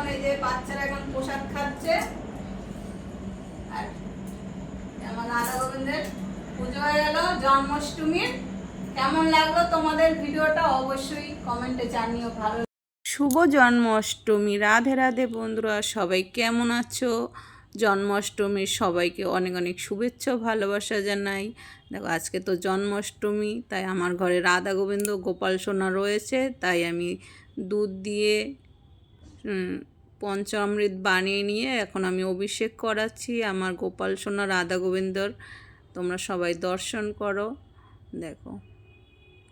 এখন এই যে বাচ্চারা এখন প্রসাদ খাচ্ছে আর আমার রাধা গোবিন্দের পুজো হয়ে গেল জন্মাষ্টমীর। কেমন লাগলো তোমাদের ভিডিওটা অবশ্যই কমেন্টে জানিও। ভালো শুভ জন্মাষ্টমী। রাধে রাধে বন্ধুরা, সবাই কেমন আছো? জন্মাষ্টমীর সবাইকে অনেক অনেক শুভেচ্ছা ভালোবাসা জানাই। দেখো আজকে তো জন্মাষ্টমী, তাই আমার ঘরে রাধা গোবিন্দ গোপাল সোনা রয়েছে, তাই আমি দুধ দিয়ে পঞ্চামৃত বানিয়ে নিয়ে এখন আমি অভিষেক করাচ্ছি আমার গোপাল সোনা রাধা গোবিন্দর। তোমরা সবাই দর্শন করো। দেখো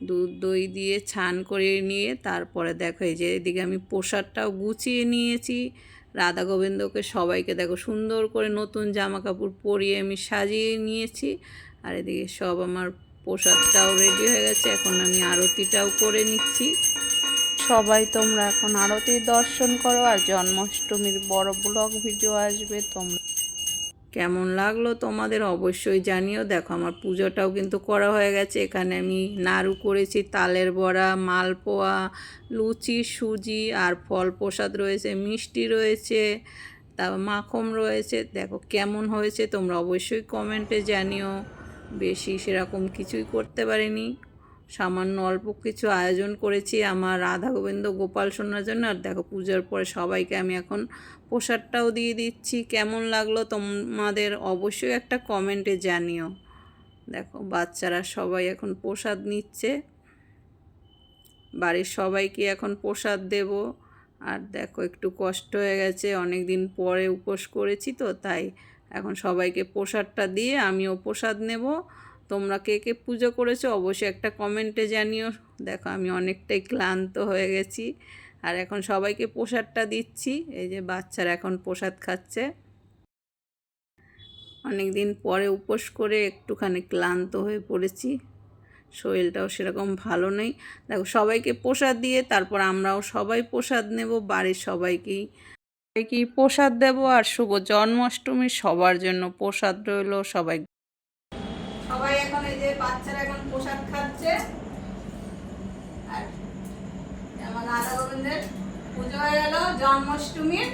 দুধ দই দিয়ে ছান করে নিয়ে তারপরে দেখো এই যে এদিকে আমি প্রসাদটাও গুছিয়ে নিয়েছি। রাধা গোবিন্দকে সবাইকে দেখো সুন্দর করে নতুন জামা কাপড় পরিয়ে আমি সাজিয়ে নিয়েছি। আর এদিকে সব আমার প্রসাদটাও রেডি হয়ে গেছে, এখন আমি আরতিটাও করে নিচ্ছি। সবাই তোমরা এখন আরতি দর্শন করো। আর জন্মাষ্টমীর বড় ব্লগ ভিডিও আসবে, তোমরা কেমন লাগলো তোমাদের অবশ্যই জানিও। দেখো আমার পুজোটাও কিন্তু করা হয়ে গেছে। এখানে আমি নাড়ু করেছি, তালের বড়া, মালপোয়া, লুচি, সুজি আর ফল প্রসাদ রয়েছে, মিষ্টি রয়েছে, তারপর মাখন রয়েছে। দেখো কেমন হয়েছে তোমরা অবশ্যই কমেন্টে জানিও। বেশি সেরকম কিছুই করতে পারিনি, সামান্য অল্প কিছু আয়োজন করেছি আমার রাধা গোবিন্দ গোপাল সোনার জন্য। আর দেখো পুজোর পরে সবাইকে আমি এখন প্রসাদটাও দিয়ে দিচ্ছি। কেমন লাগলো তোমাদের অবশ্যই একটা কমেন্টে জানিও। দেখো বাচ্চারা সবাই এখন প্রসাদ নিচ্ছে, বাড়ির সবাইকে এখন প্রসাদ দেব। আর দেখো একটু কষ্ট হয়ে গেছে, অনেক দিন পরে উপোস করেছি তো, তাই এখন সবাইকে প্রসাদটা দিয়ে আমিও প্রসাদ নেব। তোমরা কে কে পুজো করেছো অবশ্যই একটা কমেন্টে জানিও। দেখো আমি অনেকটাই ক্লান্ত হয়ে গেছি আর এখন সবাইকে প্রসাদটা দিচ্ছি। এই যে বাচ্চারা এখন প্রসাদ খাচ্ছে। অনেক দিন পরে উপোস করে একটুখানি ক্লান্ত হয়ে পড়েছি, শরীরটাও সেরকম ভালো নেই। দেখো সবাইকে প্রসাদ দিয়ে তারপর আমরাও সবাই প্রসাদ নেব, বাড়ির সবাইকেই প্রসাদ দেব। আর শুভ জন্মাষ্টমী সবার জন্য প্রসাদ রইল। সবাই এখন এই যে বাচ্চারা এখন প্রসাদ খাচ্ছে আর আমার রাধা গোবিন্দের পুজো হয়ে গেল জন্মাষ্টমীর।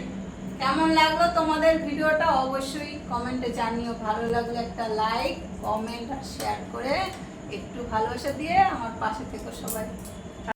কেমন লাগলো তোমাদের ভিডিওটা অবশ্যই কমেন্টে জানিও। ভালো লাগলে একটা লাইক, কমেন্ট আর শেয়ার করে একটু ভালোবাসা দিয়ে আমার পাশে থেকো সবাই।